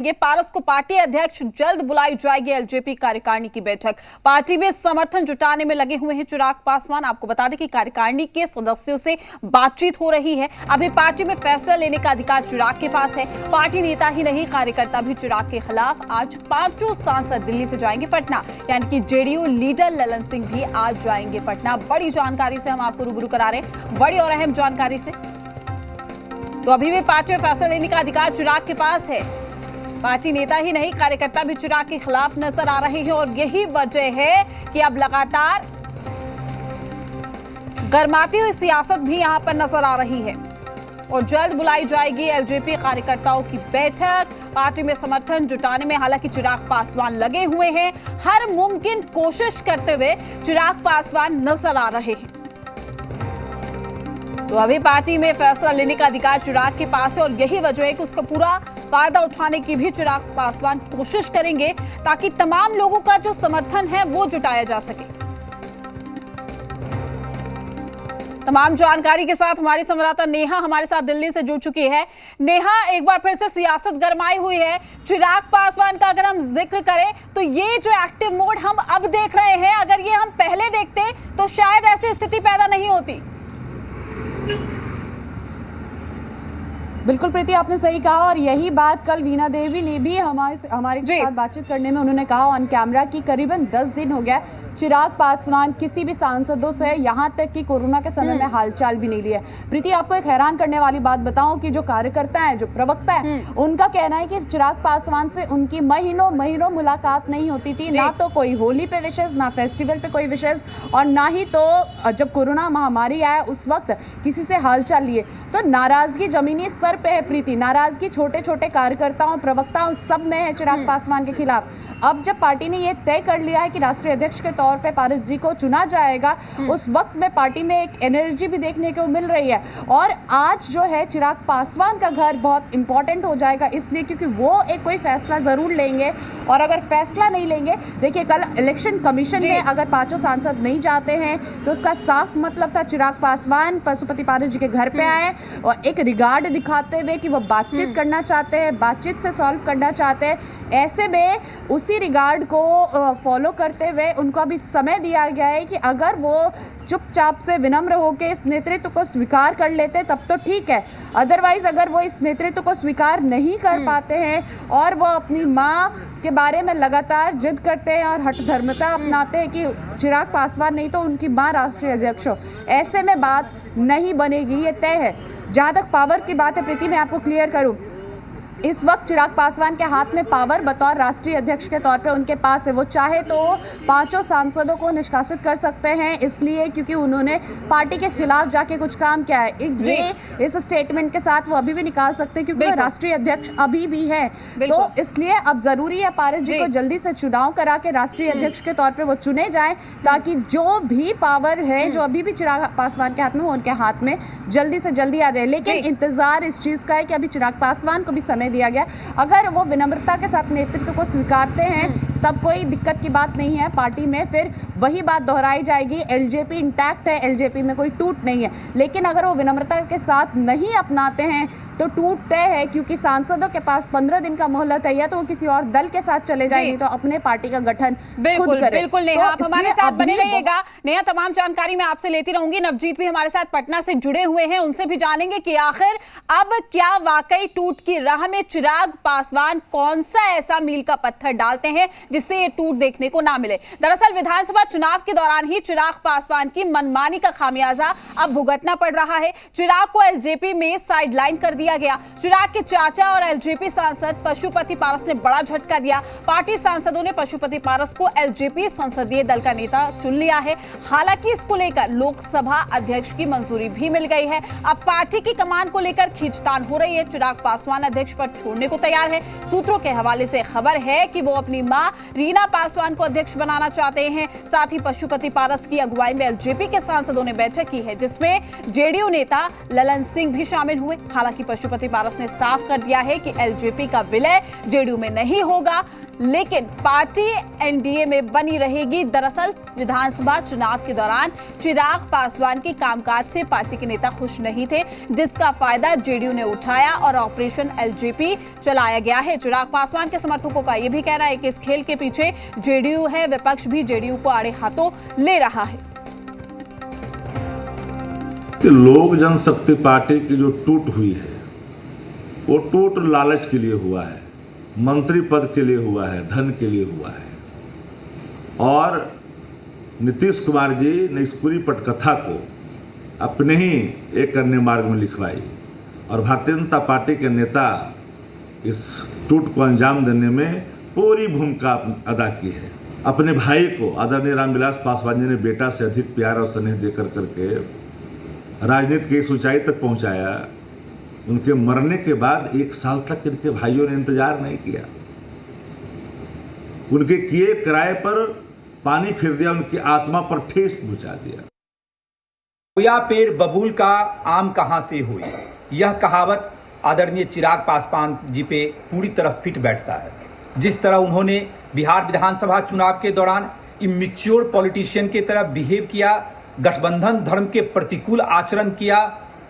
ये पारस को पार्टी अध्यक्ष जल्द बुलाई जाएगी एलजेपी कार्यकारिणी की बैठक। पार्टी में समर्थन जुटाने में लगे हुए हैं चिराग पासवान। आपको बता दें कि कार्यकारिणी के सदस्यों से बातचीत हो रही है। अभी पार्टी में फैसला लेने का अधिकार चिराग के पास है। पार्टी नेता ही नहीं, कार्यकर्ता भी चिराग के खिलाफ आज 5 सांसद दिल्ली से जाएंगे पटना, यानी कि जेडीयू लीडर ललन सिंह भी आज जाएंगे पटना। बड़ी जानकारी से हम आपको रूबरू करा रहे हैं, बड़ी और अहम जानकारी से। तो अभी भी पार्टी में फैसला लेने का अधिकार चिराग के पास है। पार्टी नेता ही नहीं, कार्यकर्ता भी चिराग के खिलाफ नजर आ रहे हैं और यही वजह है कि अब लगातार गरमाती हुई सियासत भी यहां पर नजर आ रही है। और जल्द बुलाई जाएगी एलजेपी कार्यकर्ताओं की बैठक। पार्टी में समर्थन जुटाने में हालांकि चिराग पासवान लगे हुए हैं। हर मुमकिन कोशिश करते हुए चिराग पासवान नजर आ रहे हैं। तो अभी पार्टी में फैसला लेने का अधिकार चिराग के पास है और यही वजह है कि उसका पूरा फायदा उठाने की भी चिराग पासवान कोशिश करेंगे ताकि तमाम लोगों का जो समर्थन है वो जुटाया जा सके। तमाम जानकारी के साथ हमारी संवाददाता नेहा हमारे साथ दिल्ली से जुड़ चुकी है। नेहा, एक बार फिर से सियासत गरमाई हुई है। चिराग पासवान का अगर हम जिक्र करें तो ये जो एक्टिव मोड हम अब देख रहे हैं, अगर ये हम पहले देखते तो शायद ऐसी स्थिति पैदा नहीं होती। बिल्कुल प्रीति, आपने सही कहा और यही बात कल वीणा देवी ने भी हमारे साथ बातचीत करने में उन्होंने कहा ऑन कैमरा कि करीबन 10 दिन हो गया चिराग पासवान किसी भी सांसदों से यहाँ तक कि कोरोना के समय में हालचाल भी नहीं लिया। प्रीति, आपको एक हैरान करने वाली बात बताऊं कि जो कार्यकर्ता हैं, जो प्रवक्ता हैं, उनका कहना है कि चिराग पासवान से उनकी महीनों मुलाकात नहीं होती थी। ना तो कोई होली पे विशेष, ना फेस्टिवल पे कोई विशेष, और ना ही तो जब कोरोना महामारी आया उस वक्त किसी से हालचाल लिए। तो नाराजगी जमीनी स्तर पे है प्रीति, नाराजगी छोटे छोटे कार्यकर्ताओं, प्रवक्ताओं सब में है चिराग पासवान के खिलाफ। अब जब पार्टी ने ये तय कर लिया है कि राष्ट्रीय अध्यक्ष के तौर पे पारस जी को चुना जाएगा, उस वक्त में पार्टी में एक एनर्जी भी देखने को मिल रही है। और आज जो है चिराग पासवान का घर बहुत इंपॉर्टेंट हो जाएगा, इसलिए क्योंकि वो एक कोई फैसला जरूर लेंगे। और अगर फैसला नहीं लेंगे, देखिए कल इलेक्शन कमीशन में अगर 5 सांसद नहीं जाते हैं तो उसका साफ मतलब था चिराग पासवान पशुपति पारस जी के घर पे आए और एक रिगार्ड दिखाते हुए कि वो बातचीत करना चाहते हैं, बातचीत से सॉल्व करना चाहते हैं। ऐसे में उसी रिगार्ड को फॉलो करते हुए उनको अभी समय दिया गया है कि अगर वो चुपचाप से विनम्र होकर इस नेतृत्व को स्वीकार कर लेते तब तो ठीक है, अदरवाइज अगर वो इस नेतृत्व को स्वीकार नहीं कर पाते हैं और वो अपनी माँ के बारे में लगातार जिद करते हैं और हठधर्मिता अपनाते हैं कि चिराग पासवान नहीं तो उनकी माँ राष्ट्रीय अध्यक्ष हो, ऐसे में बात नहीं बनेगी, ये तय है। जहाँ तक पावर की बात है प्रीति, मैं आपको क्लियर करूँ, इस वक्त चिराग पासवान के हाथ में पावर बतौर राष्ट्रीय अध्यक्ष के तौर पे उनके पास है। वो चाहे तो 5 सांसदों को निष्कासित कर सकते हैं, इसलिए क्योंकि उन्होंने पार्टी के खिलाफ जाके कुछ काम किया है। इस स्टेटमेंट के साथ वो अभी भी निकाल सकते हैं क्योंकि वो राष्ट्रीय अध्यक्ष अभी भी है। तो इसलिए अब जरूरी है पारस जी को जल्दी से चुनाव करा के राष्ट्रीय अध्यक्ष के तौर पर वो चुने जाए, ताकि जो भी पावर है जो अभी भी चिराग पासवान के हाथ में, वो उनके हाथ में जल्दी से जल्दी आ जाए। लेकिन इंतजार इस चीज का है कि अभी चिराग पासवान को भी समय दिया गया। अगर वो विनम्रता के साथ नेतृत्व को स्वीकारते हैं तब कोई दिक्कत की बात नहीं है। पार्टी में फिर वही बात दोहराई जाएगी, एलजेपी इंटैक्ट है, एलजेपी में कोई टूट नहीं है। लेकिन अगर वो विनम्रता के साथ नहीं अपनाते हैं तो टूट तय है, क्योंकि सांसदों के पास 15 दिन का मोहलत है, या तो वो किसी और दल के साथ चले जाएंगे तो अपने पार्टी का गठन खुद करें। बिल्कुल नेहा, आप हमारे साथ बने रहिएगा। नेहा, तमाम जानकारी मैं आपसे लेती रहूंगी। नवजीत भी हमारे साथ पटना से जुड़े हुए हैं, उनसे भी जानेंगे कि आखिर अब क्या वाकई टूट की राह में चिराग पासवान कौन सा ऐसा मील का पत्थर डालते हैं जिससे ये टूट देखने को ना मिले। दरअसल विधानसभा चुनाव के दौरान ही चिराग पासवान की मनमानी का खामियाजा अब भुगतना पड़ रहा है। चिराग को एलजेपी में साइडलाइन कर दिया गया। चिराग के चाचा और एलजेपी सांसद पशुपति पारस ने बड़ा झटका दिया। पार्टी सांसदों ने पशुपति पारस को एलजेपी संसदीय दल का नेता चुन लिया है। हालांकि इसको लेकर लोकसभा अध्यक्ष की मंजूरी भी मिल गई है। अब पार्टी की कमान को लेकर खींचतान हो रही है। चिराग पासवान अध्यक्ष पद छोड़ने को तैयार है। सूत्रों के हवाले से खबर है कि वो अपनी मां रीना पासवान को अध्यक्ष बनाना चाहते हैं। साथ ही पशुपति पारस की अगुवाई में एलजेपी के सांसदों ने बैठक की है, जिसमें जेडीयू नेता ललन सिंह भी शामिल हुए। हालांकि पशुपति पारस ने साफ कर दिया है कि एलजेपी का विलय जेडीयू में नहीं होगा। लेकिन पार्टी एनडीए में बनी रहेगी। दरअसल विधानसभा चुनाव के दौरान चिराग पासवान के कामकाज से पार्टी के नेता खुश नहीं थे, जिसका फायदा जेडीयू ने उठाया और ऑपरेशन एलजेपी चलाया गया है। चिराग पासवान के समर्थकों का यह भी कहना है कि इस खेल के पीछे जेडीयू है, विपक्ष भी जेडीयू को आड़े हाथों ले रहा है। लोक जनशक्ति पार्टी की जो टूट हुई है वो टूट लालच के लिए हुआ है, मंत्री पद के लिए हुआ है, धन के लिए हुआ है। और नीतीश कुमार जी ने इस पूरी पटकथा को अपने ही एक अन्य मार्ग में लिखवाई और भारतीय जनता पार्टी के नेता इस टूट को अंजाम देने में पूरी भूमिका अदा की है। अपने भाई को आदरणीय रामविलास पासवान जी ने बेटा से अधिक प्यार और स्नेह देकर करके राजनीति की इस ऊंचाई तक पहुंचाया। उनके मरने के बाद 1 साल तक इनके भाइयों ने इंतजार नहीं किया, उनके किए किराए पर पानी फिर दिया, उनकी आत्मा पर ठेस पहुंचा दिया। या पेड़ बबूल का आम कहां से हुई, यह कहावत आदरणीय चिराग पासवान जी पे पूरी तरह फिट बैठता है। जिस तरह उन्होंने बिहार विधानसभा चुनाव के दौरान इमेच्योर पॉलिटिशियन की तरह बिहेव किया, गठबंधन धर्म के प्रतिकूल आचरण किया,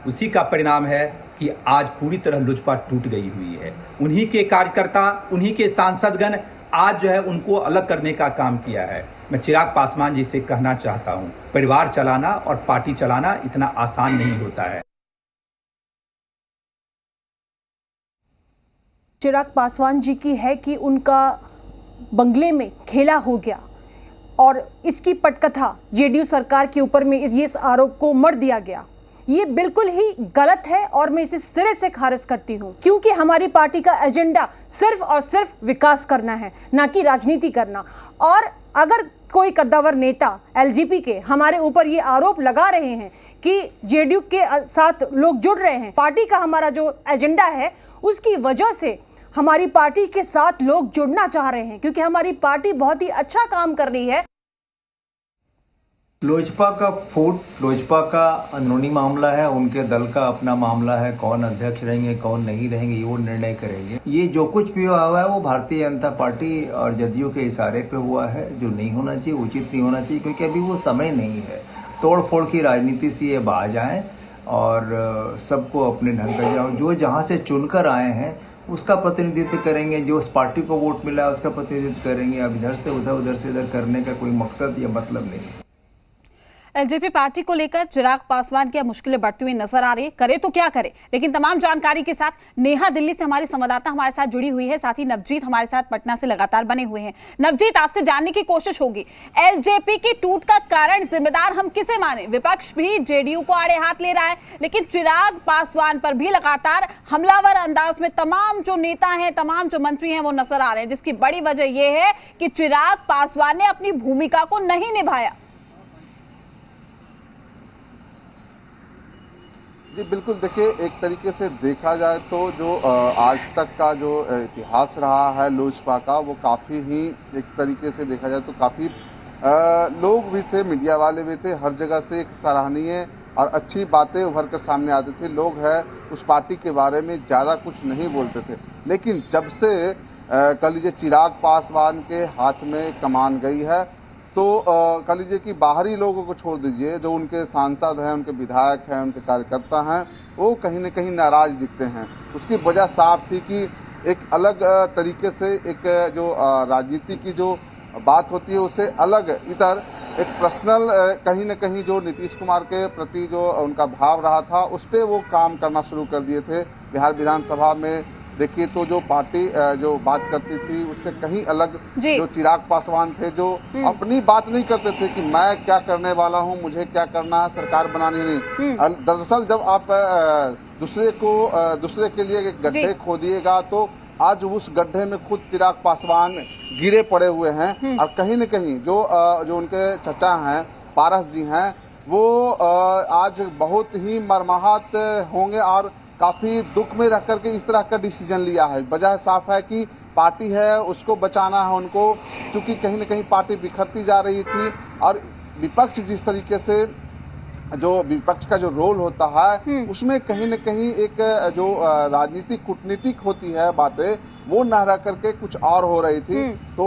उसी का परिणाम है कि आज पूरी तरह लोजपा टूट गई हुई है। उन्हीं के कार्यकर्ता, उन्हीं के सांसदगण आज जो है उनको अलग करने का काम किया है। मैं चिराग पासवान जी से कहना चाहता हूं, परिवार चलाना और पार्टी चलाना इतना आसान नहीं होता है। चिराग पासवान जी की है कि उनका बंगले में खेला हो गया और इसकी पटकथा जेडीयू सरकार के ऊपर में इस आरोप को मढ़ दिया गया। ये बिल्कुल ही गलत है और मैं इसे सिरे से खारिज करती हूँ, क्योंकि हमारी पार्टी का एजेंडा सिर्फ और सिर्फ विकास करना है, ना कि राजनीति करना। और अगर कोई कद्दावर नेता एलजेपी के हमारे ऊपर ये आरोप लगा रहे हैं कि जेडीयू के साथ लोग जुड़ रहे हैं, पार्टी का हमारा जो एजेंडा है उसकी वजह से हमारी पार्टी के साथ लोग जुड़ना चाह रहे हैं, क्योंकि हमारी पार्टी बहुत ही अच्छा काम कर रही है। लोजपा का फूट, लोजपा का अंदरूनी मामला है, उनके दल का अपना मामला है। कौन अध्यक्ष रहेंगे, कौन नहीं रहेंगे, ये वो निर्णय करेंगे। ये जो कुछ भी हुआ है वो भारतीय जनता पार्टी और जदयू के इशारे पे हुआ है, जो नहीं होना चाहिए, उचित नहीं होना चाहिए, क्योंकि अभी वो समय नहीं है। तोड़ फोड़ की राजनीति से ये बाज आए और सबको अपने ढंग का जाओ। जो जहाँ से चुनकर आए हैं उसका प्रतिनिधित्व करेंगे, जो उस पार्टी को वोट मिला है उसका प्रतिनिधित्व करेंगे। अब इधर से उधर करने का कोई मकसद या मतलब नहीं है। एलजेपी पार्टी को लेकर चिराग पासवान की मुश्किलें बढ़ती हुई नजर आ रही है, करे तो क्या करे। लेकिन तमाम जानकारी के साथ नेहा दिल्ली से हमारी संवाददाता हमारे साथ जुड़ी हुई है, साथ ही नवजीत हमारे साथ पटना से लगातार बने हुए हैं। नवजीत, आपसे जानने की कोशिश होगी, एलजेपी की टूट का कारण जिम्मेदार हम किसे माने? विपक्ष भी जेडीयू को आड़े हाथ ले रहा है, लेकिन चिराग पासवान पर भी लगातार हमलावर अंदाज में तमाम जो नेता हैं, तमाम जो मंत्री हैं वो नजर आ रहे हैं, जिसकी बड़ी वजह यह है कि चिराग पासवान ने अपनी भूमिका को नहीं निभाया। जी बिल्कुल, देखिए एक तरीके से देखा जाए तो जो आज तक का जो इतिहास रहा है लोजपा का, वो काफ़ी ही एक तरीके से देखा जाए तो काफ़ी लोग भी थे, मीडिया वाले भी थे, हर जगह से एक सराहनीय और अच्छी बातें उभर कर सामने आती थी। लोग है उस पार्टी के बारे में ज़्यादा कुछ नहीं बोलते थे। लेकिन जब से कह लीजिए चिराग पासवान के हाथ में कमान गई है तो कह लीजिए कि बाहरी लोगों को छोड़ दीजिए, जो उनके सांसद हैं, उनके विधायक हैं, उनके कार्यकर्ता हैं, वो कहीं न कहीं नाराज दिखते हैं। उसकी वजह साफ थी कि एक अलग तरीके से एक जो राजनीति की जो बात होती है उससे अलग इधर एक पर्सनल कहीं न कहीं जो नीतीश कुमार के प्रति जो उनका भाव रहा था उस पर वो काम करना शुरू कर दिए थे। बिहार विधानसभा में देखिए तो जो पार्टी जो बात करती थी उससे कहीं अलग जो चिराग पासवान थे, जो अपनी बात नहीं करते थे कि मैं क्या करने वाला हूं, मुझे क्या करना है, सरकार बनानी नहीं। दरअसल जब आप दूसरे के लिए एक गड्ढे खोदिएगा तो आज उस गड्ढे में खुद चिराग पासवान गिरे पड़े हुए हैं। और कहीं न कहीं जो उनके चचा हैं, पारस जी हैं, वो आज बहुत ही मर्माहत होंगे और काफी दुख में रह करके इस तरह का डिसीजन लिया है। वजह साफ है कि पार्टी है उसको बचाना है उनको, क्योंकि कहीं न कहीं पार्टी बिखरती जा रही थी और विपक्ष जिस तरीके से जो विपक्ष का जो रोल होता है उसमें कहीं न कहीं एक जो राजनीतिक कूटनीतिक होती है बातें, वो न रह करके कुछ और हो रही थी। तो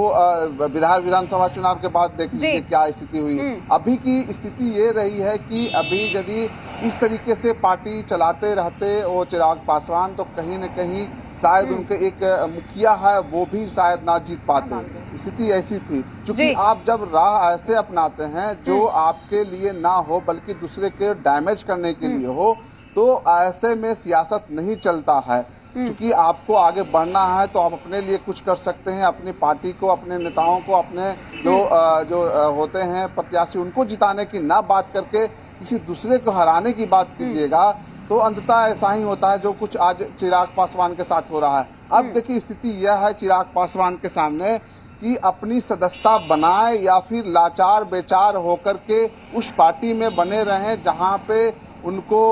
विधानसभा चुनाव के बाद देख लीजिए क्या स्थिति हुई। अभी की स्थिति ये रही है कि अभी यदि इस तरीके से पार्टी चलाते रहते वो चिराग पासवान, तो कहीं न कहीं शायद उनके एक मुखिया है वो भी शायद ना जीत पाते। स्थिति ऐसी थी, क्योंकि आप जब राह ऐसे अपनाते हैं जो आपके लिए ना हो बल्कि दूसरे के डैमेज करने के लिए हो, तो ऐसे में सियासत नहीं चलता है। क्योंकि आपको आगे बढ़ना है तो आप अपने लिए कुछ कर सकते हैं, अपनी पार्टी को, अपने नेताओं को, अपने जो होते हैं प्रत्याशी, उनको जिताने की ना बात करके किसी दूसरे को हराने की बात कीजिएगा, तो अंततः ऐसा ही होता है जो कुछ आज चिराग पासवान के साथ हो रहा है। अब देखिए स्थिति यह है चिराग पासवान के सामने कि अपनी सदस्यता बनाए या फिर लाचार बेचार होकर के उस पार्टी में बने रहें जहां पे उनको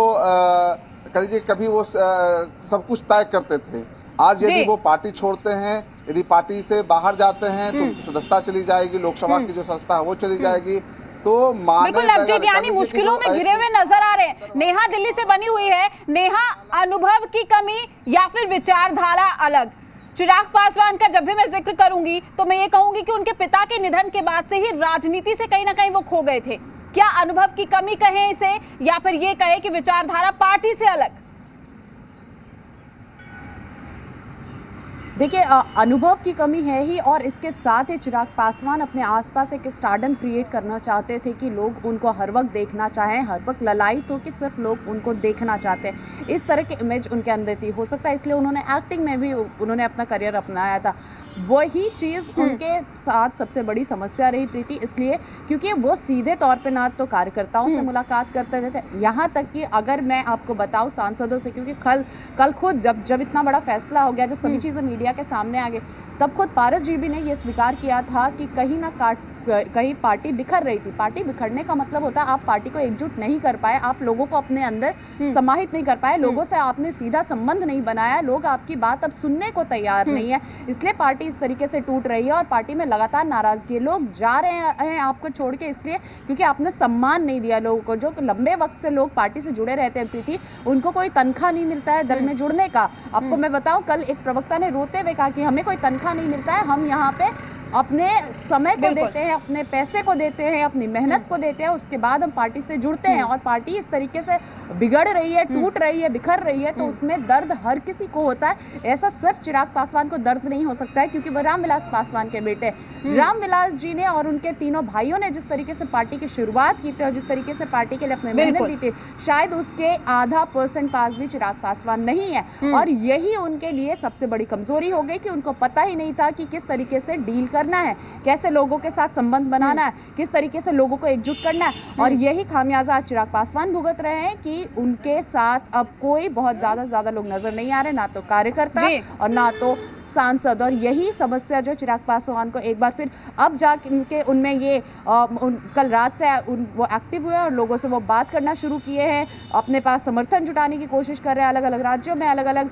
कहिए कभी वो सब कुछ तय करते थे। आज यदि वो पार्टी छोड़ते हैं, यदि पार्टी से बाहर जाते हैं तो उनकी सदस्यता चली जाएगी, लोकसभा की जो सदस्यता है वो चली जाएगी। तो बिल्कुल नवजीत, यानी मुश्किलों में घिरे हुए नजर आ रहे हैं। नेहा दिल्ली से बनी हुई है। नेहा, अनुभव की कमी या फिर विचारधारा अलग? चिराग पासवान का जब भी मैं जिक्र करूंगी तो मैं ये कहूंगी कि उनके पिता के निधन के बाद से ही राजनीति से कहीं ना कहीं वो खो गए थे। क्या अनुभव की कमी कहें इसे, या फिर ये कहे कि विचारधारा पार्टी से अलग? देखिए, अनुभव की कमी है ही, और इसके साथ ही चिराग पासवान अपने आसपास एक स्टारडम क्रिएट करना चाहते थे कि लोग उनको हर वक्त देखना चाहें, हर वक्त ललायत हो कि सिर्फ लोग उनको देखना चाहते हैं। इस तरह की इमेज उनके अंदर थी। हो सकता है इसलिए उन्होंने एक्टिंग में भी उन्होंने अपना करियर अपनाया था। वही चीज़ उनके साथ सबसे बड़ी समस्या रही प्रीति, इसलिए क्योंकि वो सीधे तौर पे ना तो कार्यकर्ताओं से मुलाकात करते थे, यहाँ तक कि अगर मैं आपको बताऊँ सांसदों से, क्योंकि कल खुद जब इतना बड़ा फैसला हो गया, जब सभी चीज़ें मीडिया के सामने आ गई, तब खुद पारस जी भी ने ये स्वीकार किया था कि कहीं पार्टी बिखर रही थी। पार्टी बिखरने का मतलब होता है आप पार्टी को एकजुट नहीं कर पाए, आप लोगों को अपने अंदर समाहित नहीं कर पाए, लोगों से आपने सीधा संबंध नहीं बनाया, लोग आपकी बात अब सुनने को तैयार नहीं है, इसलिए पार्टी इस तरीके से टूट रही है। और पार्टी में लगातार नाराजगी है, लोग जा रहे हैं आपको छोड़ के, इसलिए क्योंकि आपने सम्मान नहीं दिया लोगों को। जो लंबे वक्त से लोग पार्टी से जुड़े रहते हैं प्रीति, उनको कोई तनख्वाह नहीं मिलता है दल में जुड़ने का। आपको मैं बताऊं, कल एक प्रवक्ता ने रोते हुए कहा कि हमें कोई तनख्वाह नहीं मिलता है, हम यहाँ पे अपने समय को देते हैं, अपने पैसे को देते हैं, अपनी मेहनत को देते हैं, उसके बाद हम पार्टी से जुड़ते हैं। और पार्टी इस तरीके से बिगड़ रही है, टूट रही है, बिखर रही है, तो उसमें दर्द हर किसी को होता है। ऐसा सिर्फ चिराग पासवान को दर्द नहीं हो सकता है, क्योंकि वो रामविलास पासवान के बेटे रामविलास जी ने और उनके तीनों भाइयों ने जिस तरीके से पार्टी की शुरुआत की थी और जिस तरीके से पार्टी के लिए अपने मेहनत दी थी, शायद उसके आधा % पास भी चिराग पासवान नहीं है। और यही उनके लिए सबसे बड़ी कमजोरी हो गई कि उनको पता ही नहीं था कि किस तरीके से डील करना है, कैसे लोगों के साथ संबंध बनाना है, किस तरीके से लोगों को एकजुट करना है। और यही खामियाजा आज चिराग पासवान भुगत रहे हैं कि उनके साथ अब कोई बहुत ज्यादा लोग नजर नहीं आ रहे, ना तो कार्यकर्ता और ना तो सांसद। और यही समस्या जो चिराग पासवान को एक बार फिर अब जाके उनमें ये कल रात से वो एक्टिव हुए और लोगों से वो बात करना शुरू किए हैं, अपने पास समर्थन जुटाने की कोशिश कर रहे हैं। अलग अलग राज्यों में अलग अलग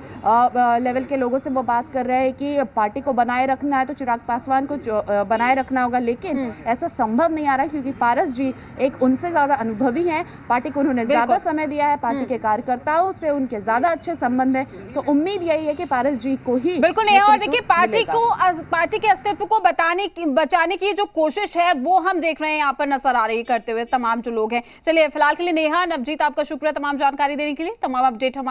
लेवल के लोगों से वो बात कर रहे हैं कि पार्टी को बनाए रखना है तो चिराग पासवान को बनाए रखना होगा, लेकिन ऐसा संभव नहीं आ रहा, क्योंकि पारस जी एक उनसे ज्यादा अनुभवी हैं, पार्टी को उन्होंने ज्यादा समय दिया है, पार्टी के कार्यकर्ताओं से उनके ज्यादा अच्छे संबंध है। तो उम्मीद यही है कि पारस जी को ही बिल्कुल नहीं। और देखिए, पार्टी के अस्तित्व को बचाने की जो कोशिश है वो हम देख रहे हैं यहाँ पर नजर आ रही करते हुए तमाम जो लोग हैं। चलिए फिलहाल के लिए नेहा, नवजीत, आपका शुक्रिया तमाम जानकारी देने के लिए, तमाम अपडेट हम